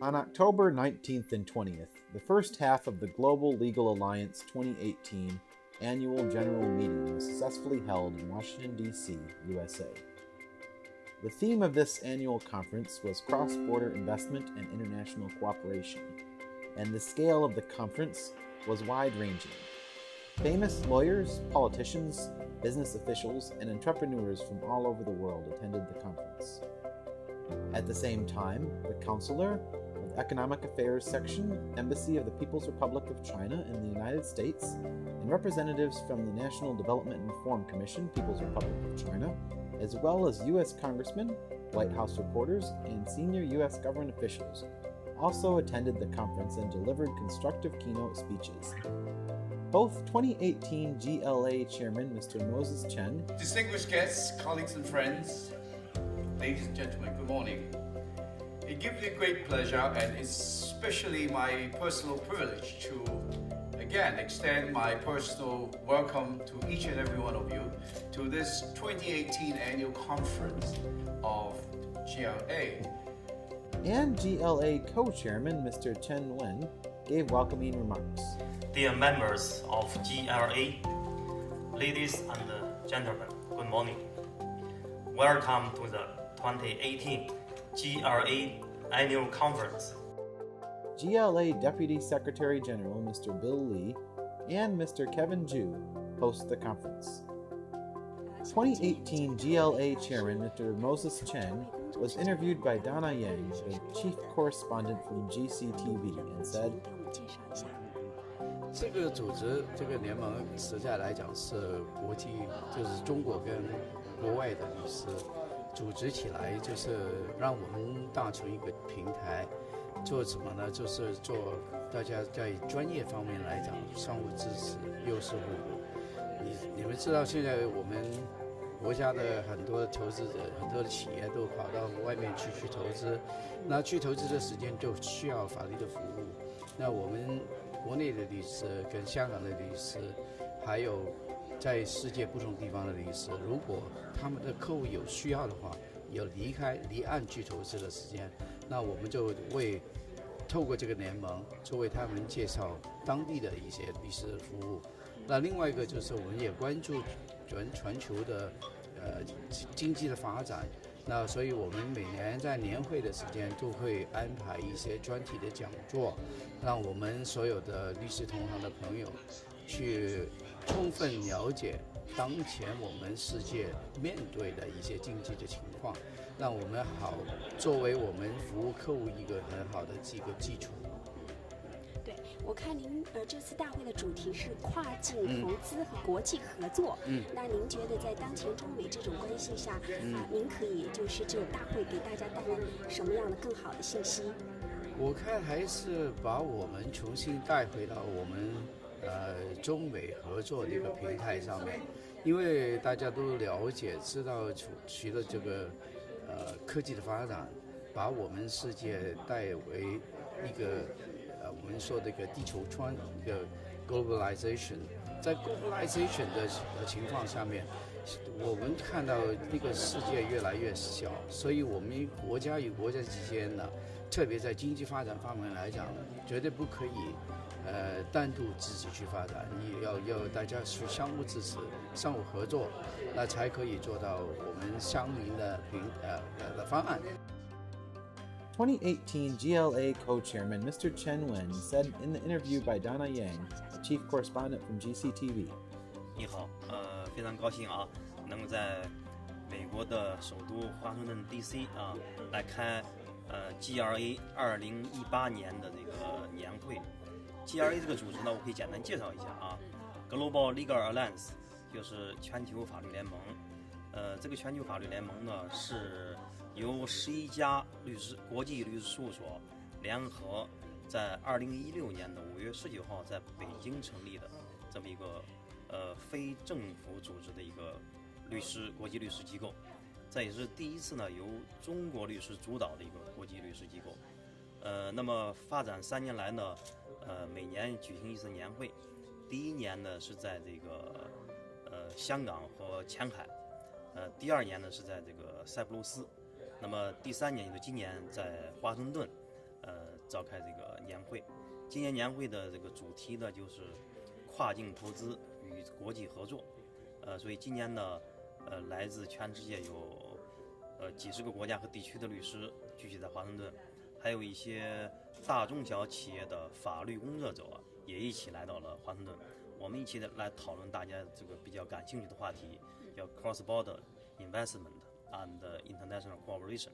On October 19th and 20th, the first half of the Global Legal Alliance 2018 Annual General Meeting was successfully held in Washington, D.C., USA. The theme of this annual conference was cross-border investment and international cooperation, and the scale of the conference was wide-ranging. Famous lawyers, politicians, business officials, and entrepreneurs from all over the world attended the conference. At the same time, the Counselor of the Economic Affairs Section, Embassy of the People's Republic of China in the United States, and representatives from the National Development and Reform Commission, People's Republic of China, as well as U.S. congressmen, White House reporters, and senior U.S. government officials, also attended the conference and delivered constructive keynote speeches. Both 2018 GLA Chairman Mr. Moses Chen, distinguished guests, colleagues and friends, ladies and gentlemen, good morning. It gives me great pleasure and especially my personal privilege to again extend my personal welcome to each and every one of you to this 2018 annual conference of GLA. And GLA co-chairman Mr. Chen Wen gave welcoming remarks. Dear members of GLA, ladies and gentlemen, good morning. Welcome to the 2018 GLA Annual Conference. GLA Deputy Secretary General Mr. Bill Lee and Mr. Kevin Zhu host the conference. 2018 GLA Chairman Mr. Moses Chen was interviewed by Donna Yang, the chief correspondent from GCTV, and said, 这个组织这个联盟实在来讲是国际，就是中国跟国外的律师组织起来，就是让我们搭成一个平台，做什么呢？就是做大家在专业方面来讲相互支持，优势互补。你们知道现在我们国家的很多投资者、很多的企业都跑到外面去投资，那去投资的时间就需要法律的服务。那我们国内的律师跟香港的律师，还有在世界不同地方的律师，如果他们的客户有需要的话，有离岸去投资的时间，那我们就透过这个联盟，就为他们介绍当地的一些律师的服务。那另外一个就是我们也关注全球的经济的发展。那所以我们每年在年会的时间都会安排一些专题的讲座，让我们所有的律师同行的朋友去充分了解当前我们世界面对的一些经济的情况，让我们好作为我们服务客户一个很好的一个基础。对，我看您这次大会的主题是跨境投资和国际合作。那您觉得在当前中美这种关系下，您可以就是这个大会给大家带来什么样的更好的信息？我看还是把我们重新带回到我们中美合作的一个平台上面，因为大家都了解知道随着这个科技的发展，把我们世界带为一个我们说这个地球村一个 globalization， 在 globalization 的情况下面，我们看到这个世界越来越小，所以我们国家与国家之间呢，特别在经济发展方面来讲，绝对不可以单独自己去发展，要大家去相互支持、相互合作，那才可以做到我们相应的方案。2018 GLA co-chairman Mr. Chen Wen said in the interview by Donna Yang, a chief correspondent from GCTV. 你好，非常高兴啊，能在美国的首都华盛顿 D.C. 来开GLA 2018年的这个年会。GLA 这个组织呢，我可以简单介绍一下啊。Global Legal Alliance 就是全球法律联盟。这个全球法律联盟呢，是由11家国际律师事务所联合，在2016年的5月19号在北京成立的这么一个非政府组织的一个国际律师机构。这也是第一次呢由中国律师主导的一个国际律师机构。那么发展3年来呢，每年举行一次年会。第一年呢是在这个香港和前海，第2年呢是在这个塞浦路斯，那么第3年就是今年在华盛顿，召开这个年会。今年年会的这个主题呢就是跨境投资与国际合作。所以今年呢，来自全世界有几十个国家和地区的律师聚集在华盛顿，还有一些大中小企业的法律工作者也一起来到了华盛顿。我们一起来讨论大家这个比较感兴趣的话题，叫 cross-border investment and international cooperation。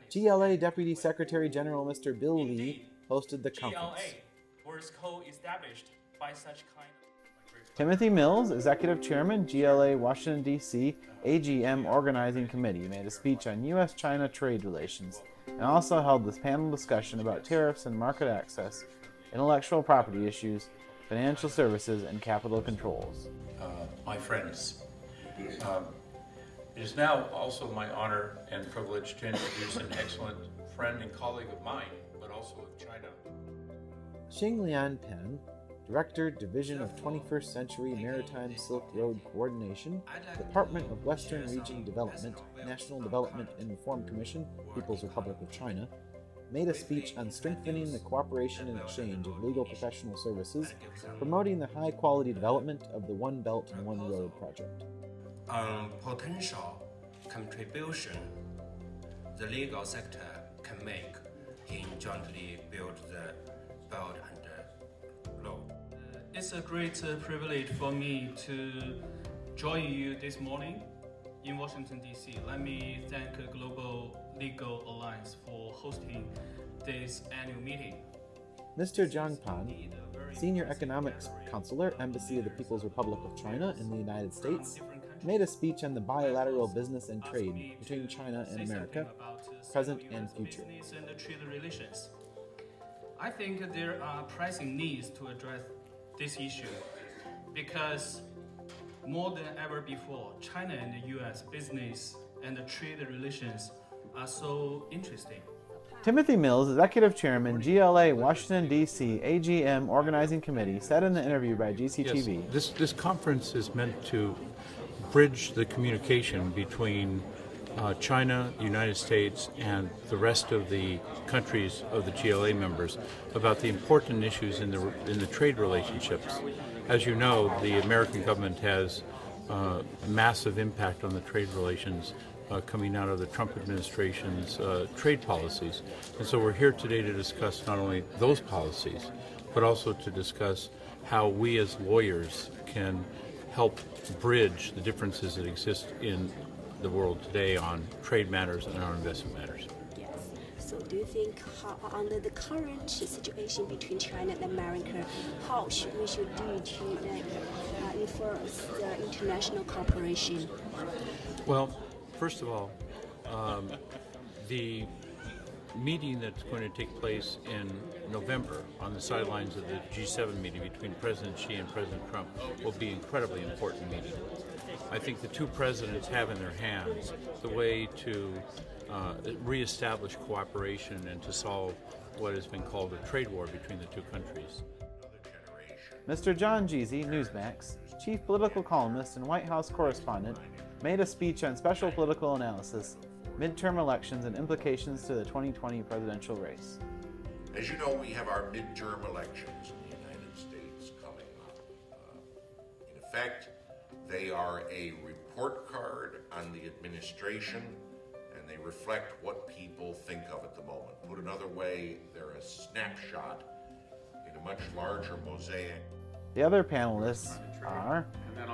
GLA Deputy Secretary General Mr. Bill Lee hosted the conference. GLA was co-established by such kind of Timothy Mills, Executive Chairman, GLA Washington D.C. AGM Organizing Committee, made a speech on U.S.-China trade relations and also held this panel discussion about tariffs and market access, intellectual property issues, financial services, and capital controls. My friends, it is now also my honor and privilege to introduce an excellent friend and colleague of mine, but also of China. Xinglian Pen, Director, Division of 21st Century Maritime Silk Road Coordination, Department of Western Region Development, National Development and Reform Commission, People's Republic of China, made a speech on strengthening the cooperation and exchange of legal professional services, promoting the high-quality development of the One Belt and One Road project. Potential contribution the legal sector can make in jointly build the Belt and Road. It's a great privilege for me to join you this morning in Washington, D.C. Let me thank Global Legal Alliance for hosting this annual meeting. Mr. Zhang Pan, Senior Economics Counselor, Embassy of the People's Republic of China in the United States, made a speech on the bilateral business and trade between China and America, present and future. And trade relations. I think there are pressing needs to address this issue because more than ever before, China and the U.S. business and the trade relations are so interesting. Timothy Mills, Executive Chairman, GLA Washington D.C. AGM Organizing Committee, said in the interview by GCTV. Yes, this conference is meant to bridge the communication between China, the United States, and the rest of the countries of the GLA members about the important issues in the trade relationships. As you know, the American government has massive impact on the trade relations coming out of the Trump administration's trade policies. And so we're here today to discuss not only those policies, but also to discuss how we as lawyers can help bridge the differences that exist in the world today on trade matters and on investment matters. Yes. So do you think under the current situation between China and America, how we should do to enforce the international cooperation? Well, first of all, the meeting that's going to take place in November on the sidelines of the G7 meeting between President Xi and President Trump will be an incredibly important meeting. I think the two presidents have in their hands the way to reestablish cooperation and to solve what has been called a trade war between the two countries. Mr. John Jeezy, Newsmax, chief political columnist and White House correspondent, made a speech on special political analysis, midterm elections, and implications to the 2020 presidential race. As you know, we have our midterm elections in the United States coming up. In effect, they are a report card on the administration, and they reflect what people think of at the moment. Put another way, they're a snapshot in a much larger mosaic. The other panelists are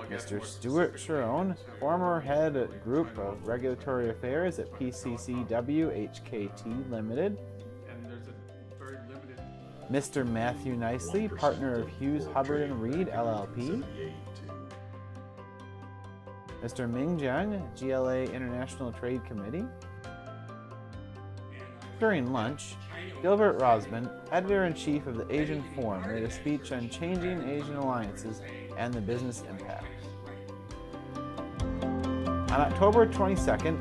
Mr. Stuart Sharon, former head of Group of Regulatory Affairs at PCCW HKT Limited, Mr. Matthew Nicely, partner of Hughes Hubbard & Reed LLP, Mr. Ming Jiang, GLA International Trade Committee. During lunch, Gilbert Rosman, editor-in-chief of the Asian Forum, made a speech on changing Asian alliances and the business impact. On October 22nd,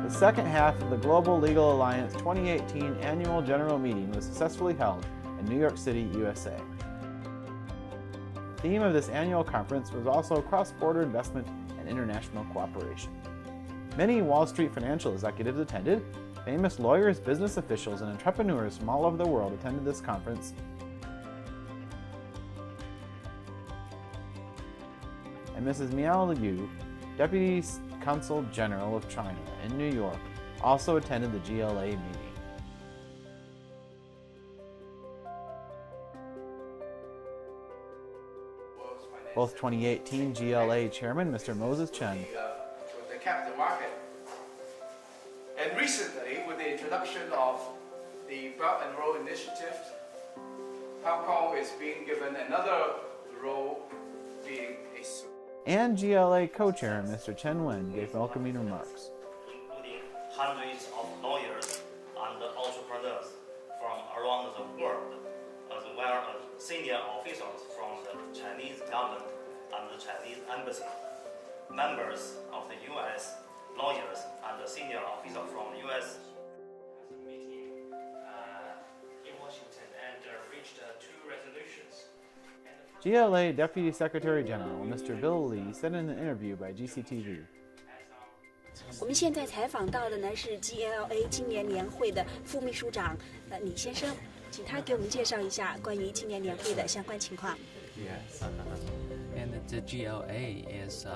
the second half of the Global Legal Alliance 2018 Annual General Meeting was successfully held in New York City, USA. The theme of this annual conference was also cross-border investment and international cooperation. Many Wall Street financial executives attended, Famous lawyers, business officials, and entrepreneurs from all over the world attended this conference. And Mrs. Miao Liu, Deputy Consul General of China in New York, also attended the GLA meeting. Both 2018 GLA Chairman Mr. Moses Chen the capital market. And recently, with the introduction of the Belt and Road Initiative, Hong Kong is being given another role, being a and GLA co-chair Mr. Chen Wen gave welcoming remarks. Including hundreds of lawyers and entrepreneurs from around the world, as well as senior officials from the Chinese government and the Chinese embassy, members of the U.S. lawyers and the senior officials from the U.S. meeting in Washington and reached two resolutions. GLA Deputy Secretary General Mr. Bill Lee said in an interview by GCTV. 我们现在采访到的呢是 GLA 今年年会的副秘书长李先生，请他给我们介绍一下关于今年年会的相关情况。 Yes. And the GLA is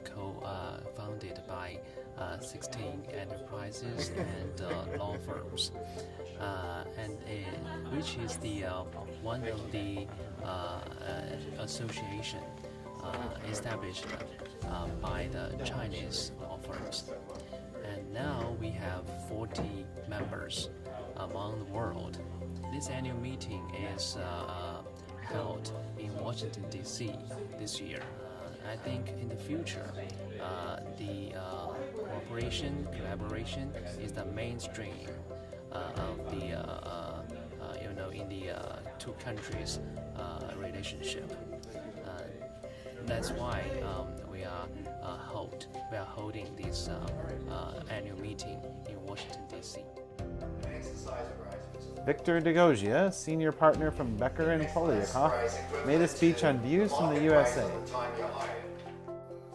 co-founded by 16 enterprises and law firms, which is the one of the association established by the Chinese law firms. And now we have 40 members among the world. This annual meeting is held in Washington D.C. this year. I think in the future, the cooperation, collaboration is the mainstream of the in the two countries' relationship. That's why we are holding this annual meeting in Washington D.C. Victor Degogia, senior partner from Becker and Poliakoff, made a speech on views from the USA.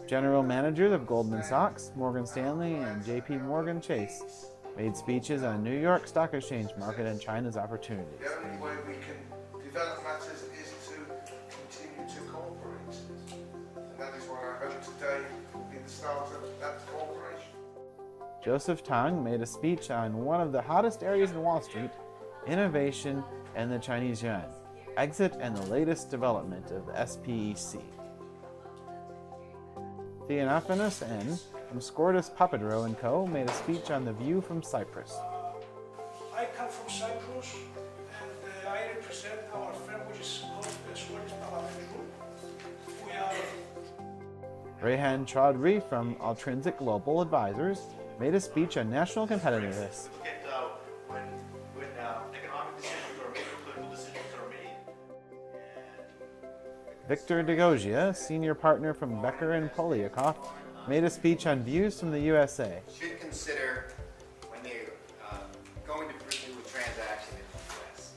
General managers of Goldman Sachs, Morgan Stanley, and JP Morgan Chase made speeches on New York Stock Exchange market and China's opportunities. The only way we can develop matters is to continue to cooperate. And that is what I hope today will be the start of that cooperation. Joseph Tang made a speech on one of the hottest areas in Wall Street, innovation and the Chinese yuan, exit and the latest development of the SPEC. Theophanos N. from Skordas Papadro & Co. made a speech on the view from Cyprus. I come from Cyprus and I represent our firm which is called the Skordas Papadro. We are Rehan Chaudhry from Altrinsic Global Advisors made a speech on national competitiveness. When economic decisions are made, political decisions are made. Victor Degogia, senior partner from Becker and Poliakoff, made a speech on views from the USA. Should consider when they're going to pursue a transaction in the U.S.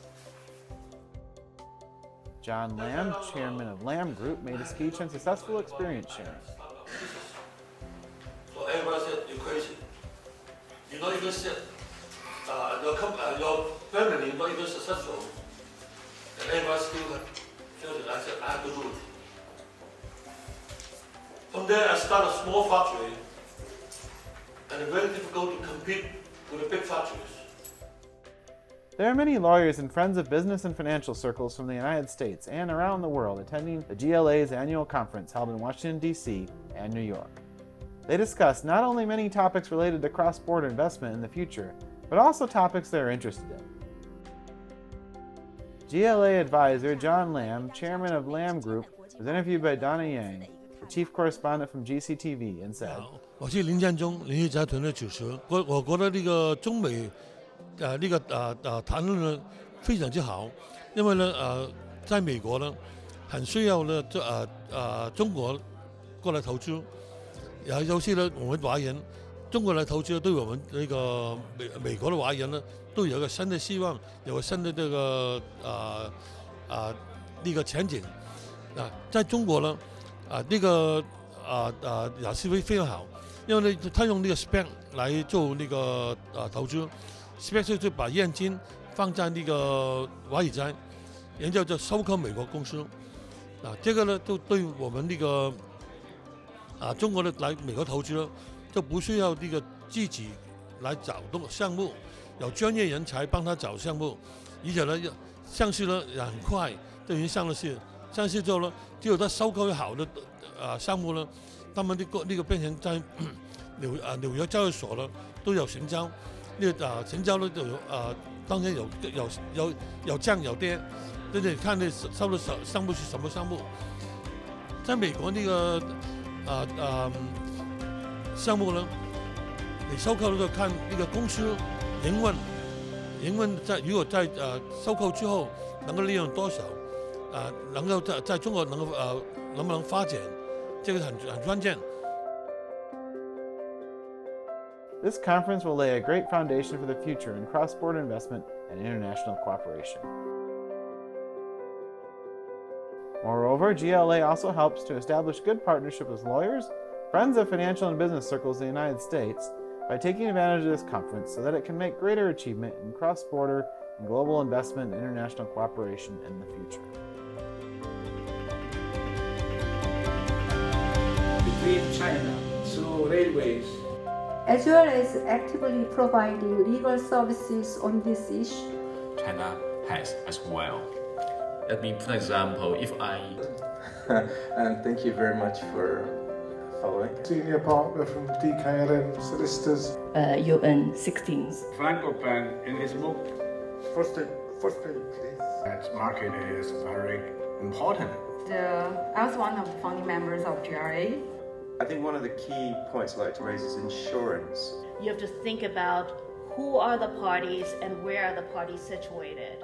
John Lamb, chairman of Lamb Group, made a speech on successful experience sharing. So everybody said equation. You know, you said your family not even successful, and everybody still felt it. I said I have to do it. From there, I started a small factory, and it's very difficult to compete with the big factories. There are many lawyers and friends of business and financial circles from the United States and around the world attending the GLA's annual conference held in Washington, D.C. and New York. They discussed not only many topics related to cross-border investment in the future, but also topics they're interested in. GLA advisor John Lamb, chairman of Lamb Group, was interviewed by Donna Yang, the chief correspondent from GCTV, and said, 我是林建中，林业集团的主持。我觉得这个中美谈论呢非常之好，因为呢在美国呢很需要呢中国过来投资，尤其呢我们华人中国来投资，对我们那个美国的华人呢都有一个新的希望，有个新的这个前景在中国呢。也是非常好，因为呢，他用那个 SPAC 来做那个投资 ，SPAC 就是把现金放在那个华尔街，然后就收购美国公司。这个呢，就对我们那个中国的来美国投资呢，就不需要那个自己来找项目，有专业人才帮他找项目，而且呢，上市呢也很快就已经上了市。上市之后呢，只有他收购好的项目呢，他们那个变成在纽约交易所呢都有成交，那个成交呢就有当然有涨有跌，就是看那收的项目是什么项目。在美国那个项目呢，你收购的时候看那个公司营运如果在收购之后能够利润多少，能够在中国能不能发展，这个很关键。This conference will lay a great foundation for the future in cross-border investment and international cooperation. Moreover, GLA also helps to establish good partnership with lawyers, friends of financial and business circles in the United States, by taking advantage of this conference so that it can make greater achievement in cross-border and global investment and international cooperation in the future. Between China through railways, as well as actively providing legal services on this issue. China has as well. Let me put an example. If I and thank you very much for following. Senior partner from DKLM Solicitors. UN 16th. Franco Pan in his book. First page, please. that market is very important. I was one of the founding members of GLA. I think one of the key points I'd like to raise is insurance. You have to think about who are the parties and where are the parties situated.